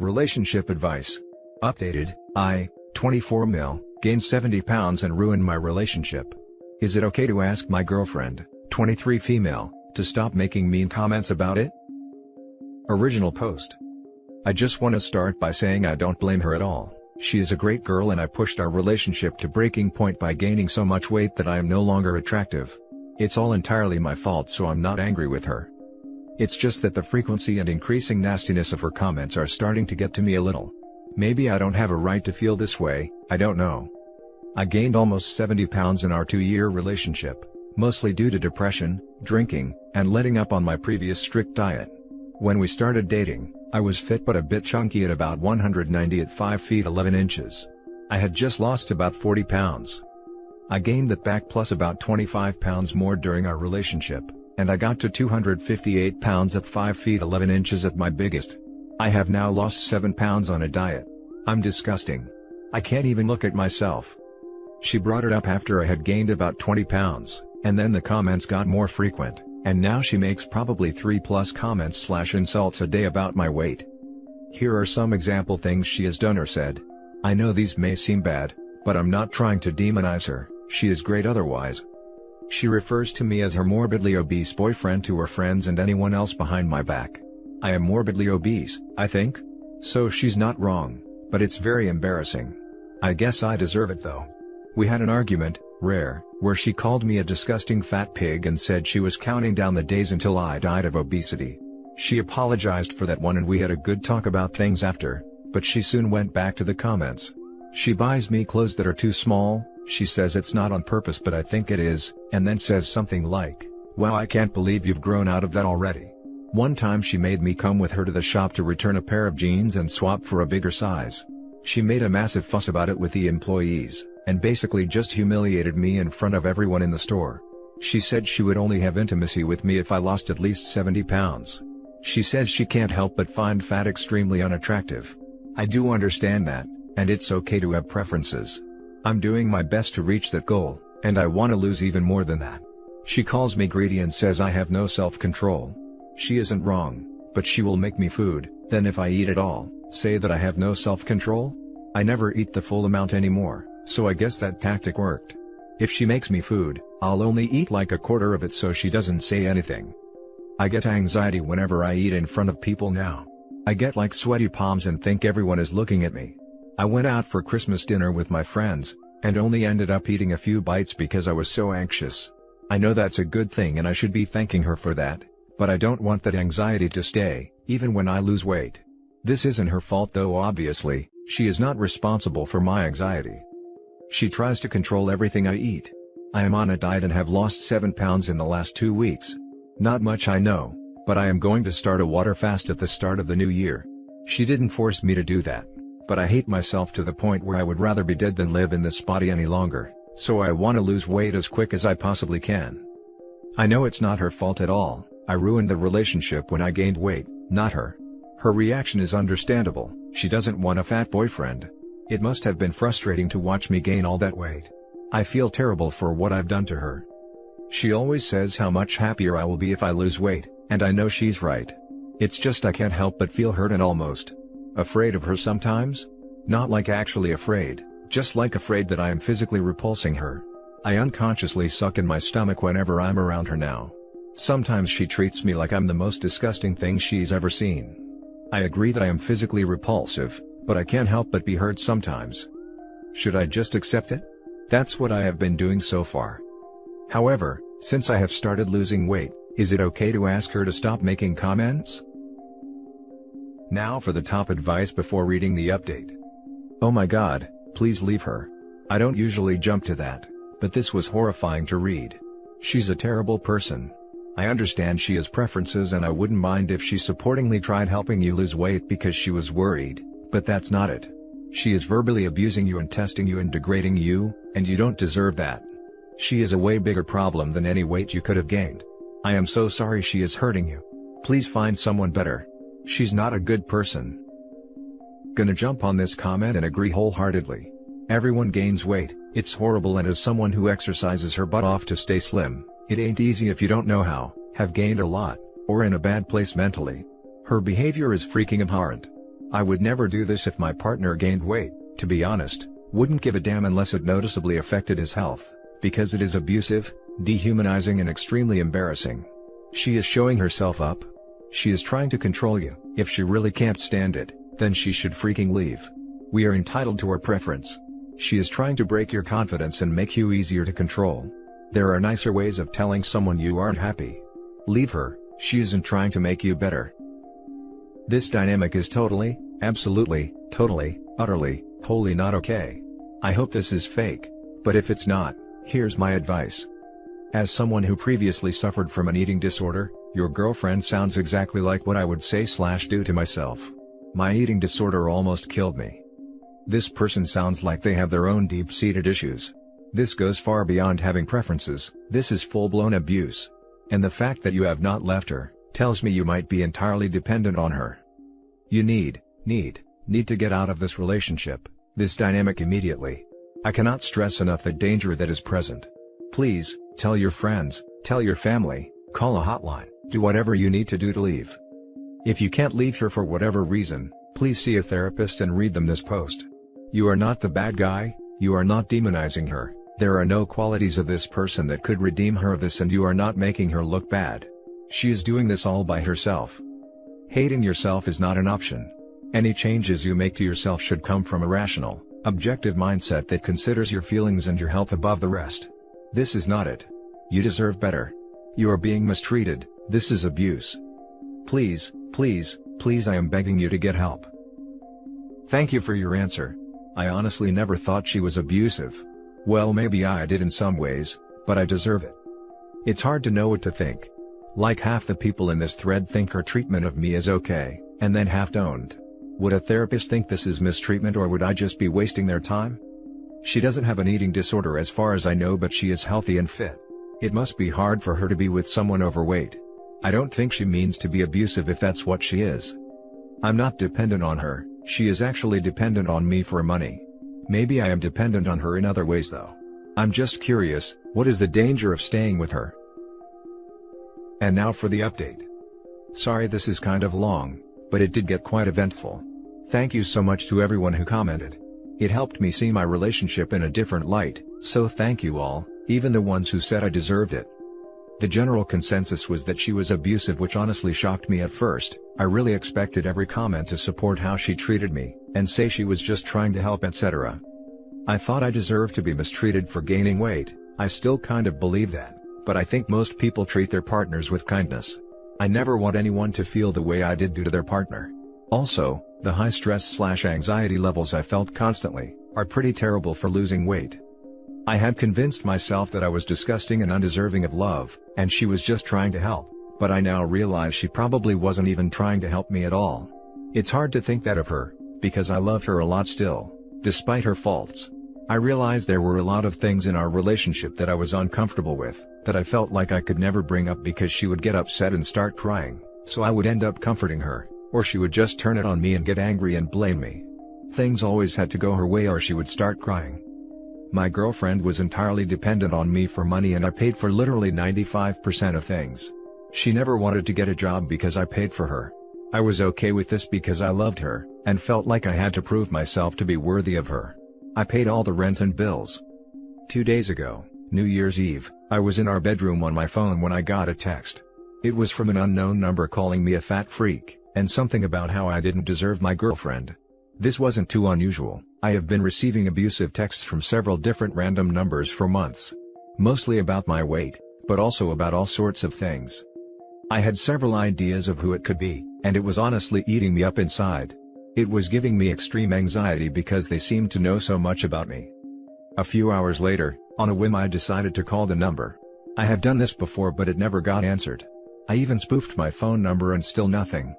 Relationship advice. Updated, I, 24 mil, gained 70 pounds and ruined my relationship. Is it okay to ask my girlfriend, 23 female, to stop making mean comments about it? Original post. I just want to start by saying I don't blame her at all. She is a great girl and I pushed our relationship to breaking point by gaining so much weight that I am no longer attractive. It's all entirely my fault, so I'm not angry with her. It's just that the frequency and increasing nastiness of her comments are starting to get to me a little. Maybe I don't have a right to feel this way, I don't know. I gained almost 70 pounds in our 2-year relationship, mostly due to depression, drinking, and letting up on my previous strict diet. When we started dating, I was fit but a bit chunky at about 190 at 5 feet 11 inches. I had just lost about 40 pounds. I gained that back plus about 25 pounds more during our relationship, and I got to 258 pounds at 5 feet 11 inches at my biggest. I have now lost 7 pounds on a diet. I'm disgusting. I can't even look at myself. She brought it up after I had gained about 20 pounds, and then the comments got more frequent, and now she makes probably 3+ comments/insults a day about my weight. Here are some example things she has done or said. I know these may seem bad, but I'm not trying to demonize her, she is great otherwise. She refers to me as her morbidly obese boyfriend to her friends and anyone else behind my back. I am morbidly obese, I think? So she's not wrong, but it's very embarrassing. I guess I deserve it though. We had an argument, rare, where she called me a disgusting fat pig and said she was counting down the days until I died of obesity. She apologized for that one and we had a good talk about things after, but she soon went back to the comments. She buys me clothes that are too small, she says it's not on purpose but I think it is, and then says something like, "Wow, I can't believe you've grown out of that already." One time she made me come with her to the shop to return a pair of jeans and swap for a bigger size. She made a massive fuss about it with the employees, and basically just humiliated me in front of everyone in the store. She said she would only have intimacy with me if I lost at least 70 pounds. She says she can't help but find fat extremely unattractive. I do understand that, and it's okay to have preferences. I'm doing my best to reach that goal, and I want to lose even more than that. She calls me greedy and says I have no self-control. She isn't wrong, but she will make me food, then if I eat it all, say that I have no self-control? I never eat the full amount anymore, so I guess that tactic worked. If she makes me food, I'll only eat like a quarter of it so she doesn't say anything. I get anxiety whenever I eat in front of people now. I get like sweaty palms and think everyone is looking at me. I went out for Christmas dinner with my friends, and only ended up eating a few bites because I was so anxious. I know that's a good thing and I should be thanking her for that, but I don't want that anxiety to stay, even when I lose weight. This isn't her fault though obviously, she is not responsible for my anxiety. She tries to control everything I eat. I am on a diet and have lost 7 pounds in the last 2 weeks. Not much I know, but I am going to start a water fast at the start of the new year. She didn't force me to do that, but I hate myself to the point where I would rather be dead than live in this body any longer, so I want to lose weight as quick as I possibly can. I know it's not her fault at all. I ruined the relationship when I gained weight, not her. Her reaction is understandable, she doesn't want a fat boyfriend. It must have been frustrating to watch me gain all that weight. I feel terrible for what I've done to her. She always says how much happier I will be if I lose weight, and I know she's right. It's just I can't help but feel hurt and almost afraid of her sometimes? Not like actually afraid, just like afraid that I am physically repulsing her. I unconsciously suck in my stomach whenever I'm around her now. Sometimes she treats me like I'm the most disgusting thing she's ever seen. I agree that I am physically repulsive, but I can't help but be hurt sometimes. Should I just accept it? That's what I have been doing so far. However, since I have started losing weight, is it okay to ask her to stop making comments? Now for the top advice before reading the update. Oh my god, please leave her. I don't usually jump to that, but this was horrifying to read. She's a terrible person. I understand she has preferences and I wouldn't mind if she supportingly tried helping you lose weight because she was worried, but that's not it. She is verbally abusing you and testing you and degrading you, and you don't deserve that. She is a way bigger problem than any weight you could have gained. I am so sorry she is hurting you. Please find someone better. She's not a good person. Gonna jump on this comment and agree wholeheartedly. Everyone gains weight, it's horrible, and as someone who exercises her butt off to stay slim, it ain't easy if you don't know how, have gained a lot, or in a bad place mentally. Her behavior is freaking abhorrent. I would never do this if my partner gained weight, to be honest, wouldn't give a damn unless it noticeably affected his health, because it is abusive, dehumanizing and extremely embarrassing. She is showing herself up. She is trying to control you. If she really can't stand it, then she should freaking leave. We are entitled to our preference. She is trying to break your confidence and make you easier to control. There are nicer ways of telling someone you aren't happy. Leave her, she isn't trying to make you better. This dynamic is totally, absolutely, totally, utterly, wholly not okay. I hope this is fake, but if it's not, here's my advice. As someone who previously suffered from an eating disorder, your girlfriend sounds exactly like what I would say/do to myself. My eating disorder almost killed me. This person sounds like they have their own deep-seated issues. This goes far beyond having preferences, this is full-blown abuse. And the fact that you have not left her, tells me you might be entirely dependent on her. You need to get out of this relationship, this dynamic immediately. I cannot stress enough the danger that is present. Please, tell your friends, tell your family, call a hotline, do whatever you need to do to leave. If you can't leave her for whatever reason, please see a therapist and read them this post. You are not the bad guy, you are not demonizing her, there are no qualities of this person that could redeem her of this, and you are not making her look bad. She is doing this all by herself. Hating yourself is not an option. Any changes you make to yourself should come from a rational, objective mindset that considers your feelings and your health above the rest. This is not it. You deserve better. You are being mistreated, this is abuse. Please, please, please, I am begging you to get help. Thank you for your answer. I honestly never thought she was abusive. Well, maybe I did in some ways, but I deserve it. It's hard to know what to think. Like half the people in this thread think her treatment of me is okay, and then half don't. Would a therapist think this is mistreatment, or would I just be wasting their time? She doesn't have an eating disorder as far as I know, but she is healthy and fit. It must be hard for her to be with someone overweight. I don't think she means to be abusive if that's what she is. I'm not dependent on her, she is actually dependent on me for money. Maybe I am dependent on her in other ways though. I'm just curious, what is the danger of staying with her? And now for the update. Sorry this is kind of long, but it did get quite eventful. Thank you so much to everyone who commented. It helped me see my relationship in a different light, so thank you all, even the ones who said I deserved it. The general consensus was that she was abusive, which honestly shocked me at first. I really expected every comment to support how she treated me, and say she was just trying to help, etc. I thought I deserved to be mistreated for gaining weight. I still kind of believe that, but I think most people treat their partners with kindness. I never want anyone to feel the way I did due to their partner. Also, the high stress/anxiety levels I felt constantly, are pretty terrible for losing weight. I had convinced myself that I was disgusting and undeserving of love, and she was just trying to help, but I now realize she probably wasn't even trying to help me at all. It's hard to think that of her, because I love her a lot still, despite her faults. I realized there were a lot of things in our relationship that I was uncomfortable with, that I felt like I could never bring up because she would get upset and start crying, so I would end up comforting her, or she would just turn it on me and get angry and blame me. Things always had to go her way or she would start crying. My girlfriend was entirely dependent on me for money, and I paid for literally 95% of things. She never wanted to get a job because I paid for her. I was okay with this because I loved her, and felt like I had to prove myself to be worthy of her. I paid all the rent and bills. 2 days ago, New Year's Eve, I was in our bedroom on my phone when I got a text. It was from an unknown number calling me a fat freak, and something about how I didn't deserve my girlfriend. This wasn't too unusual. I have been receiving abusive texts from several different random numbers for months. Mostly about my weight, but also about all sorts of things. I had several ideas of who it could be, and it was honestly eating me up inside. It was giving me extreme anxiety because they seemed to know so much about me. A few hours later, on a whim, I decided to call the number. I have done this before, but it never got answered. I even spoofed my phone number and still nothing.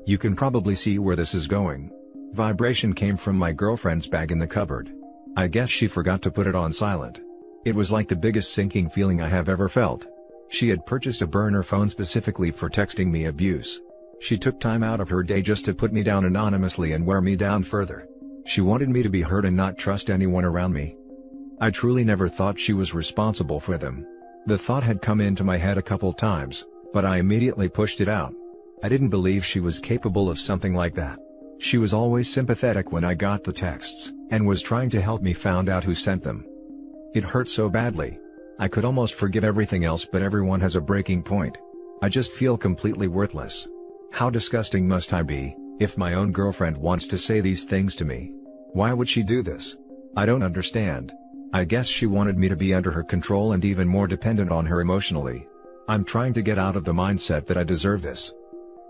You can probably see where this is going. Vibration came from my girlfriend's bag in the cupboard. I guess she forgot to put it on silent. It was like the biggest sinking feeling I have ever felt. She had purchased a burner phone specifically for texting me abuse. She took time out of her day just to put me down anonymously and wear me down further. She wanted me to be hurt and not trust anyone around me. I truly never thought she was responsible for them. The thought had come into my head a couple times, but I immediately pushed it out. I didn't believe she was capable of something like that. She was always sympathetic when I got the texts, and was trying to help me find out who sent them. It hurt so badly. I could almost forgive everything else, but everyone has a breaking point. I just feel completely worthless. How disgusting must I be, if my own girlfriend wants to say these things to me? Why would she do this? I don't understand. I guess she wanted me to be under her control and even more dependent on her emotionally. I'm trying to get out of the mindset that I deserve this.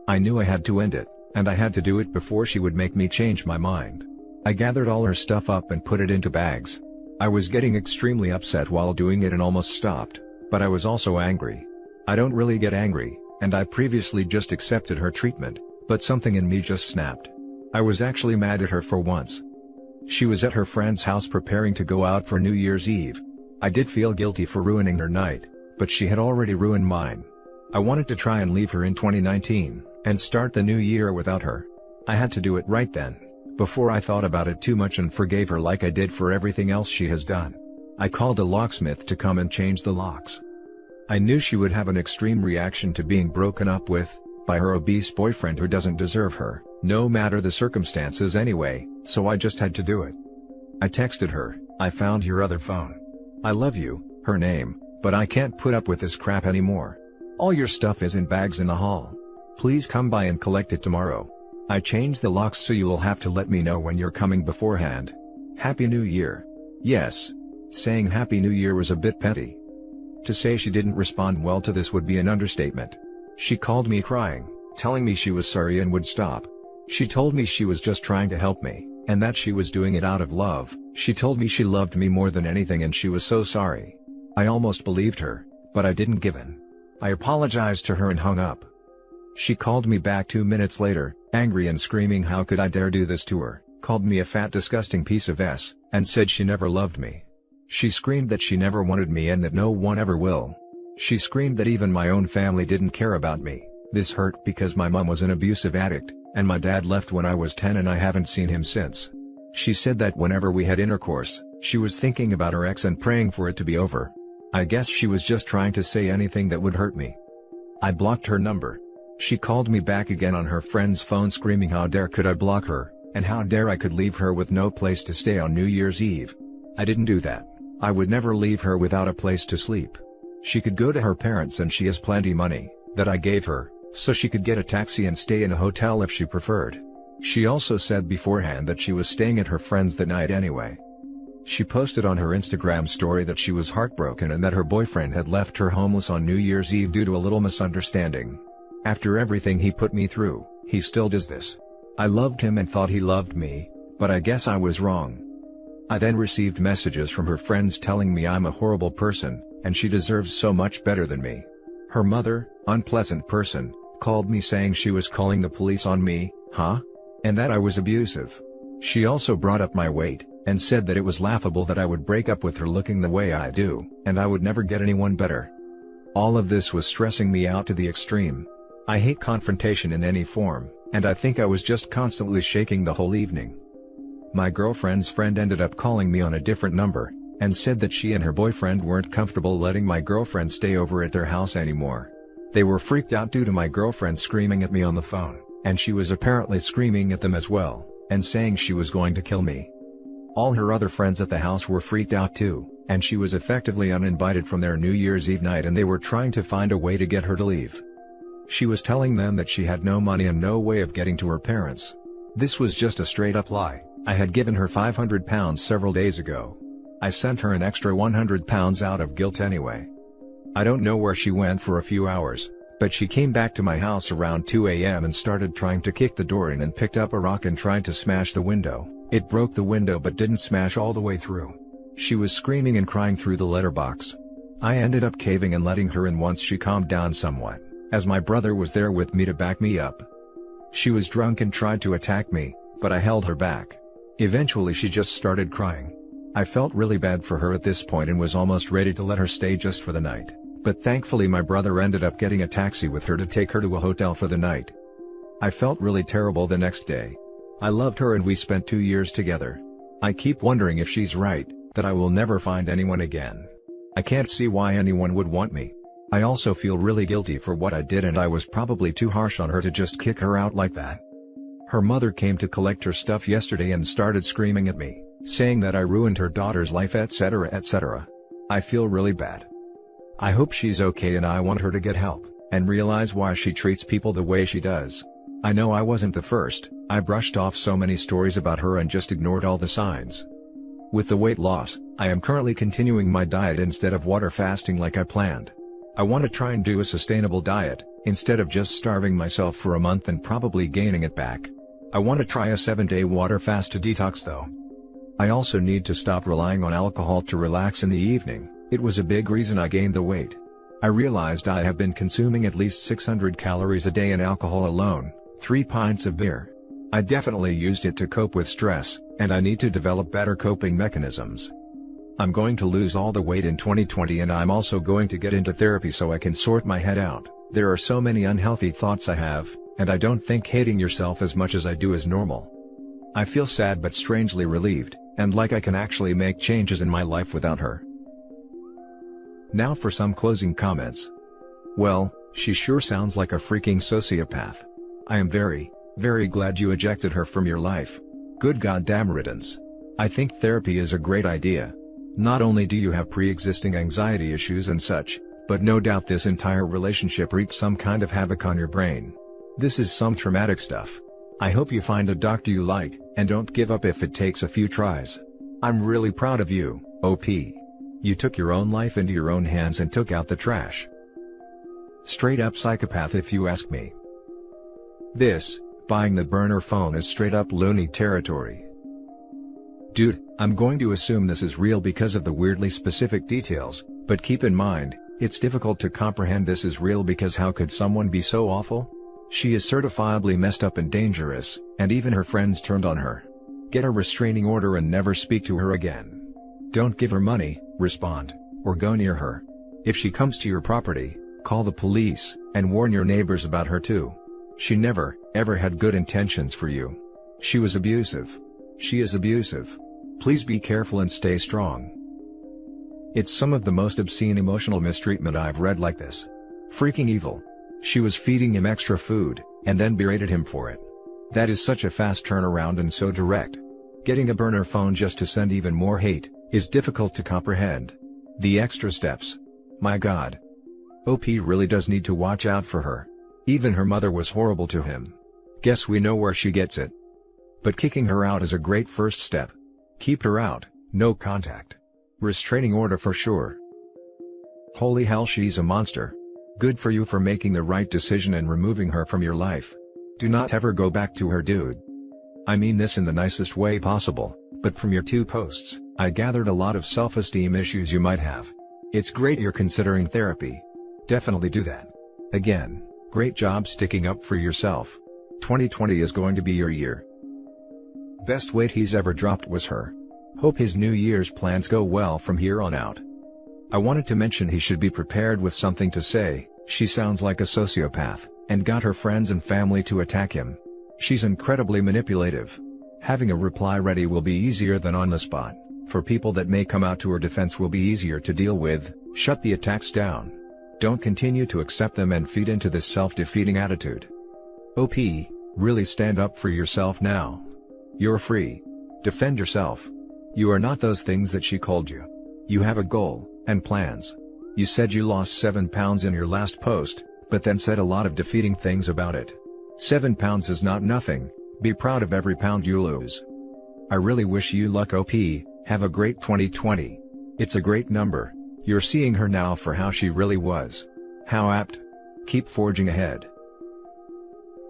I knew I had to end it, and I had to do it before she would make me change my mind. I gathered all her stuff up and put it into bags. I was getting extremely upset while doing it and almost stopped, but I was also angry. I don't really get angry, and I previously just accepted her treatment, but something in me just snapped. I was actually mad at her for once. She was at her friend's house preparing to go out for New Year's Eve. I did feel guilty for ruining her night, but she had already ruined mine. I wanted to try and leave her in 2019, and start the new year without her. I had to do it right then, before I thought about it too much and forgave her like I did for everything else she has done. I called a locksmith to come and change the locks. I knew she would have an extreme reaction to being broken up with, by her obese boyfriend who doesn't deserve her, no matter the circumstances anyway, so I just had to do it. I texted her, "I found your other phone. I love you," her name, "but I can't put up with this crap anymore. All your stuff is in bags in the hall. Please come by and collect it tomorrow. I changed the locks so you will have to let me know when you're coming beforehand. Happy New Year." Yes. Saying Happy New Year was a bit petty. To say she didn't respond well to this would be an understatement. She called me crying, telling me she was sorry and would stop. She told me she was just trying to help me, and that she was doing it out of love. She told me she loved me more than anything and she was so sorry. I almost believed her, but I didn't give in. I apologized to her and hung up. She called me back 2 minutes later, angry and screaming how could I dare do this to her, called me a fat disgusting piece of S, and said she never loved me. She screamed that she never wanted me and that no one ever will. She screamed that even my own family didn't care about me. This hurt because my mom was an abusive addict, and my dad left when I was 10 and I haven't seen him since. She said that whenever we had intercourse, she was thinking about her ex and praying for it to be over. I guess she was just trying to say anything that would hurt me. I blocked her number. She called me back again on her friend's phone screaming how dare could I block her, and how dare I could leave her with no place to stay on New Year's Eve. I didn't do that. I would never leave her without a place to sleep. She could go to her parents and she has plenty money, that I gave her, so she could get a taxi and stay in a hotel if she preferred. She also said beforehand that she was staying at her friend's that night anyway. She posted on her Instagram story that she was heartbroken and that her boyfriend had left her homeless on New Year's Eve due to a little misunderstanding. After everything he put me through, he still does this. I loved him and thought he loved me, but I guess I was wrong. I then received messages from her friends telling me I'm a horrible person, and she deserves so much better than me. Her mother, unpleasant person, called me saying she was calling the police on me, and that I was abusive. She also brought up my weight, and said that it was laughable that I would break up with her looking the way I do, and I would never get anyone better. All of this was stressing me out to the extreme. I hate confrontation in any form, and I think I was just constantly shaking the whole evening. My girlfriend's friend ended up calling me on a different number, and said that she and her boyfriend weren't comfortable letting my girlfriend stay over at their house anymore. They were freaked out due to my girlfriend screaming at me on the phone, and she was apparently screaming at them as well, and saying she was going to kill me. All her other friends at the house were freaked out too, and she was effectively uninvited from their New Year's Eve night and they were trying to find a way to get her to leave. She was telling them that she had no money and no way of getting to her parents. This was just a straight up lie. I had given her £500 several days ago. I sent her an extra £100 out of guilt anyway. I don't know where she went for a few hours, but she came back to my house around 2 a.m. and started trying to kick the door in and picked up a rock and tried to smash the window. It broke the window but didn't smash all the way through. She was screaming and crying through the letterbox. I ended up caving and letting her in once she calmed down somewhat, as my brother was there with me to back me up. She was drunk and tried to attack me, but I held her back. Eventually she just started crying. I felt really bad for her at this point and was almost ready to let her stay just for the night, but thankfully my brother ended up getting a taxi with her to take her to a hotel for the night. I felt really terrible the next day. I loved her and we spent 2 years together. I keep wondering if she's right, that I will never find anyone again. I can't see why anyone would want me. I also feel really guilty for what I did and I was probably too harsh on her to just kick her out like that. Her mother came to collect her stuff yesterday and started screaming at me, saying that I ruined her daughter's life, etc., etc. I feel really bad. I hope she's okay, and I want her to get help and realize why she treats people the way she does. I know I wasn't the first. I brushed off so many stories about her and just ignored all the signs. With the weight loss, I am currently continuing my diet instead of water fasting like I planned. I want to try and do a sustainable diet, instead of just starving myself for a month and probably gaining it back. I want to try a 7-day water fast to detox though. I also need to stop relying on alcohol to relax in the evening. It was a big reason I gained the weight. I realized I have been consuming at least 600 calories a day in alcohol alone, 3 pints of beer. I definitely used it to cope with stress, and I need to develop better coping mechanisms. I'm going to lose all the weight in 2020, and I'm also going to get into therapy so I can sort my head out. There are so many unhealthy thoughts I have, and I don't think hating yourself as much as I do is normal. I feel sad but strangely relieved, and like I can actually make changes in my life without her. Now for some closing comments. Well, she sure sounds like a freaking sociopath. I am very, very glad you ejected her from your life. Good goddamn riddance. I think therapy is a great idea. Not only do you have pre-existing anxiety issues and such, but no doubt this entire relationship wreaked some kind of havoc on your brain. This is some traumatic stuff. I hope you find a doctor you like, and don't give up if it takes a few tries. I'm really proud of you, OP. You took your own life into your own hands and took out the trash. Straight up psychopath if you ask me. This, buying the burner phone, is straight up loony territory. Dude, I'm going to assume this is real because of the weirdly specific details, but keep in mind, it's difficult to comprehend this is real because how could someone be so awful? She is certifiably messed up and dangerous, and even her friends turned on her. Get a restraining order and never speak to her again. Don't give her money, respond, or go near her. If she comes to your property, call the police, and warn your neighbors about her too. She never, ever had good intentions for you. She was abusive. She is abusive. Please be careful and stay strong. It's some of the most obscene emotional mistreatment I've read like this. Freaking evil. She was feeding him extra food, and then berated him for it. That is such a fast turnaround and so direct. Getting a burner phone just to send even more hate is difficult to comprehend. The extra steps. My God. OP really does need to watch out for her. Even her mother was horrible to him. Guess we know where she gets it. But kicking her out is a great first step. Keep her out, no contact. Restraining order for sure. Holy hell, she's a monster. Good for you for making the right decision and removing her from your life. Do not ever go back to her, dude. I mean this in the nicest way possible, but from your 2 posts, I gathered a lot of self-esteem issues you might have. It's great you're considering therapy. Definitely do that. Again, great job sticking up for yourself. 2020 is going to be your year. Best weight he's ever dropped was her. Hope his New Year's plans go well from here on out. I wanted to mention he should be prepared with something to say. She sounds like a sociopath, and got her friends and family to attack him. She's incredibly manipulative. Having a reply ready will be easier than on the spot. For people that may come out to her defense will be easier to deal with. Shut the attacks down. Don't continue to accept them and feed into this self-defeating attitude. OP, really stand up for yourself now. You're free. Defend yourself. You are not those things that she called you. You have a goal, and plans. You said you lost 7 pounds in your last post, but then said a lot of defeating things about it. 7 pounds is not nothing. Be proud of every pound you lose. I really wish you luck, OP. Have a great 2020. It's a great number. You're seeing her now for how she really was. How apt. Keep forging ahead.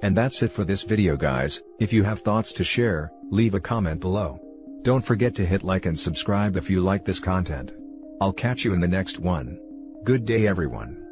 And that's it for this video, guys. If you have thoughts to share, leave a comment below. Don't forget to hit like and subscribe if you like this content. I'll catch you in the next one. Good day, everyone.